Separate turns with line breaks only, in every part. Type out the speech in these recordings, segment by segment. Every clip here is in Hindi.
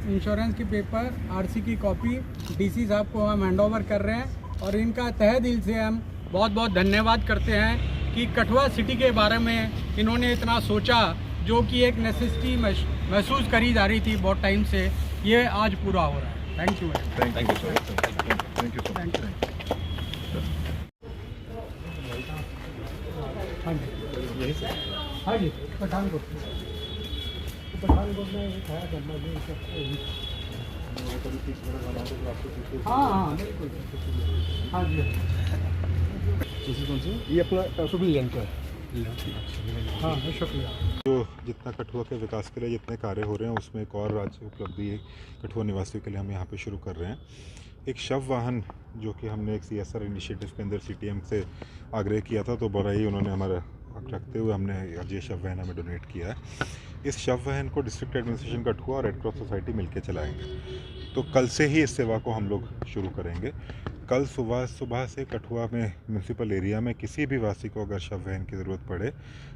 इंश्योरेंस के पेपर, आरसी की कॉपी डीसी साहब को हम हैंड ओवर कर रहे हैं और इनका तहे दिल से हम बहुत बहुत धन्यवाद करते हैं कि कठुआ सिटी के बारे में इन्होंने इतना सोचा, जो कि एक नेसेसिटी महसूस करी जा रही थी बहुत टाइम से, ये आज पूरा हो रहा है। Thank you thank you. हाँ जी यही से, हाँ जी पठानकोट में खाया करना हाँ बिल्कुल हाँ जी। कौन सी ये अपना सुबह का हाँ शुक्रिया।
जो जितना कठुआ के विकास के लिए जितने कार्य हो रहे हैं उसमें एक और राज्य उपलब्धि कठुआ निवासियों के लिए हम यहाँ पे शुरू कर रहे हैं। एक शव वाहन जो कि हमने एक CSR इनिशिएटिव के अंदर CTM से आग्रह किया था, तो बड़ा ही उन्होंने हमारा हक रखते हुए हमने आज ये शव वाहन हमें डोनेट किया है। इस शव वाहन को डिस्ट्रिक्ट एडमिनिस्ट्रेशन कठुआ और रेड क्रॉस सोसाइटी मिलकर चलाएंगे। तो कल से ही इस सेवा को हम लोग शुरू करेंगे। कल सुबह से कठुआ में म्यूनसिपल एरिया में किसी भी वासी को अगर शव वाहन की ज़रूरत पड़े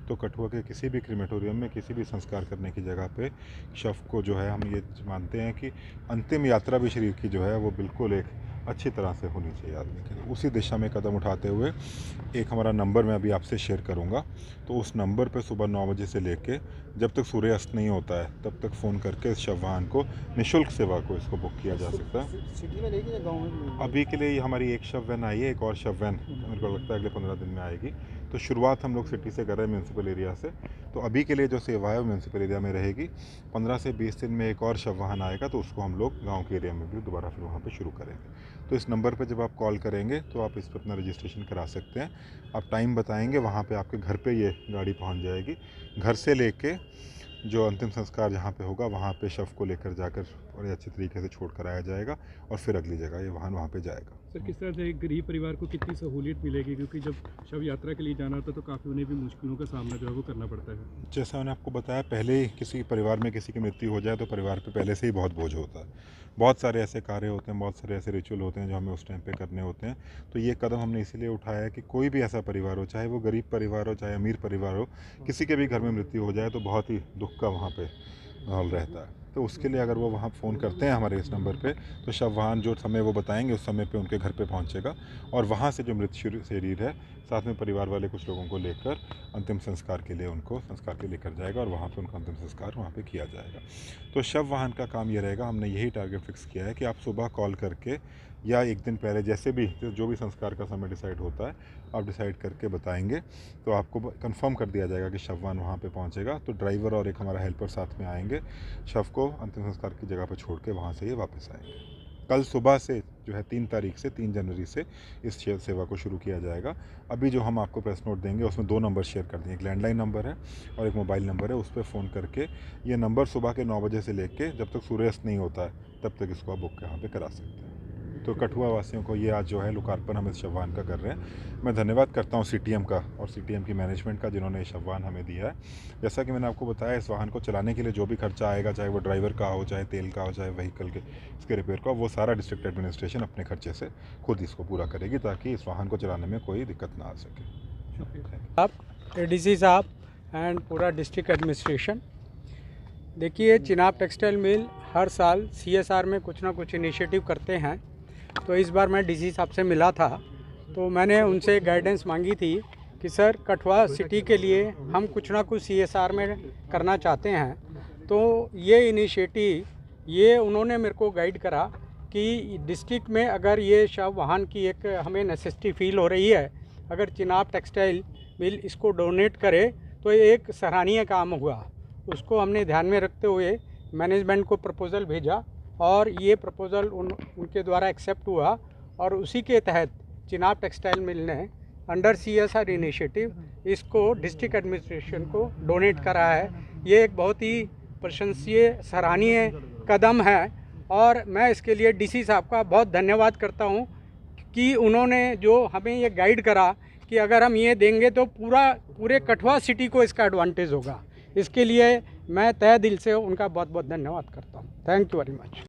तो कठुआ के किसी भी क्रीमेटोरियम में किसी भी संस्कार करने की जगह पे शव को जो है, हम ये मानते हैं कि अंतिम यात्रा भी शरीर की जो है वो बिल्कुल एक अच्छी तरह से होनी चाहिए आदमी के। उसी दिशा में कदम उठाते हुए एक हमारा नंबर मैं अभी आपसे शेयर करूंगा, तो उस नंबर पे सुबह 9 बजे से लेके जब तक सूर्य अस्त नहीं होता है तब तक फ़ोन करके इस शव वाहन को निःशुल्क सेवा को इसको बुक किया जा सकता है।
सिटी में लेके गाँव में
अभी के लिए हमारी एक शव वैन आई है, एक और शव वैन मेरे को लगता है अगले 15 दिन में आएगी। तो शुरुआत हम लोग सिटी से कर रहे हैं, म्यूनसिपल एरिया से। तो अभी के लिए जो सेवा है वो म्यूनसिपल एरिया में रहेगी। 15 से 20 दिन में एक और शव वाहन आएगा, तो उसको हम लोग गांव के एरिया में भी दोबारा फिर वहाँ पे शुरू करेंगे। तो इस नंबर पे जब आप कॉल करेंगे तो आप इस पर अपना रजिस्ट्रेशन करा सकते हैं। आप टाइम बताएंगे, वहाँ पे आपके घर पे ये गाड़ी पहुँच जाएगी। घर से लेके जो अंतिम संस्कार जहाँ पे होगा वहाँ पे शव को लेकर जाकर बड़े अच्छे तरीके से छोड़ कर आया जाएगा और फिर अगली जगह ये वाहन वहाँ पे जाएगा।
सर, किस तरह से एक गरीब परिवार को कितनी सहूलियत मिलेगी, क्योंकि जब शव यात्रा के लिए जाना होता है तो काफ़ी उन्हें भी मुश्किलों का सामना जो है वो करना पड़ता है।
जैसा मैंने आपको बताया, पहले ही किसी परिवार में किसी की मृत्यु हो जाए तो परिवार पे पहले से ही बहुत बोझ होता है। बहुत सारे ऐसे कार्य होते हैं, बहुत सारे ऐसे रिचुअल होते हैं जो हमें उस टाइम पे करने होते हैं। तो ये कदम हमने इसीलिए उठाया है कि कोई भी ऐसा परिवार हो, चाहे वो गरीब परिवार हो चाहे अमीर परिवार हो, किसी के भी घर में मृत्यु हो जाए तो बहुत ही दुख का वहाँ पे माहौल रहता है। तो उसके लिए अगर वो वहाँ फ़ोन करते हैं हमारे इस नंबर पे, तो शव वाहन जो समय वो बताएंगे उस समय पे उनके घर पे पहुँचेगा और वहाँ से जो मृत शरीर है साथ में परिवार वाले कुछ लोगों को लेकर अंतिम संस्कार के लिए उनको संस्कार के लेकर जाएगा और वहाँ पे उनका अंतिम संस्कार वहाँ पे किया जाएगा। तो शव वाहन का काम ये रहेगा, हमने यही टारगेट फिक्स किया है कि आप सुबह कॉल करके या एक दिन पहले जैसे भी जो भी संस्कार का समय डिसाइड होता है आप डिसाइड करके बताएंगे, तो आपको कंफर्म कर दिया जाएगा कि शव वाहन वहाँ पे पहुँचेगा। तो ड्राइवर और एक हमारा हेल्पर साथ में आएंगे, शव को अंतिम संस्कार की जगह पर छोड़ के वहाँ से ये वापस आएंगे। कल सुबह से जो है 3 तारीख से 3 जनवरी से इस सेवा को शुरू किया जाएगा। अभी जो हम आपको प्रेस नोट देंगे उसमें 2 नंबर शेयर कर देंगे, एक लैंडलाइन नंबर है और एक मोबाइल नंबर है। उस पर फ़ोन करके ये नंबर सुबह के 9 बजे से लेके जब तक सूर्यास्त नहीं होता है तब तक इसको आप बुक यहाँ पे करा सकते हैं। तो कठुआ वासियों को ये आज जो है लोकार्पण हम इस शव वाहन का कर रहे हैं। मैं धन्यवाद करता हूँ CTM का और CTM की मैनेजमेंट का जिन्होंने ये शव वाहन हमें दिया है। जैसा कि मैंने आपको बताया, इस वाहन को चलाने के लिए जो भी खर्चा आएगा, चाहे वो ड्राइवर का हो, चाहे तेल का हो, चाहे व्हीकल के इसके रिपेयर का, वो सारा डिस्ट्रिक्ट एडमिनिस्ट्रेशन अपने खर्चे से खुद इसको पूरा करेगी ताकि इस वाहन को चलाने में कोई दिक्कत ना आ सके।
आप ADC साहब एंड पूरा डिस्ट्रिक्ट एडमिनिस्ट्रेशन, देखिए चिनाब टेक्सटाइल मिल हर साल CSR में कुछ ना कुछ इनिशिएटिव करते हैं। तो इस बार मैं DC साहब से मिला था तो मैंने उनसे गाइडेंस मांगी थी कि सर कठुआ सिटी के लिए हम कुछ ना कुछ CSR में करना चाहते हैं। तो ये इनिशिएटिव ये उन्होंने मेरे को गाइड करा कि डिस्ट्रिक्ट में अगर ये शव वाहन की एक हमें नेसेसिटी फील हो रही है, अगर चिनाब टेक्सटाइल मिल इसको डोनेट करे तो ये एक सराहनीय काम हुआ। उसको हमने ध्यान में रखते हुए मैनेजमेंट को प्रपोज़ल भेजा और ये प्रपोज़ल उनके द्वारा एक्सेप्ट हुआ और उसी के तहत चिनाब टेक्सटाइल मिल ने अंडर CSR इनिशिएटिव इसको डिस्ट्रिक्ट एडमिनिस्ट्रेशन को डोनेट करा है। ये एक बहुत ही प्रशंसनीय सराहनीय कदम है और मैं इसके लिए DC साहब का बहुत धन्यवाद करता हूँ कि उन्होंने जो हमें ये गाइड करा कि अगर हम ये देंगे तो पूरे कठुआ सिटी को इसका एडवांटेज होगा। इसके लिए मैं तहे दिल से उनका बहुत बहुत धन्यवाद करता हूँ। Thank you very much.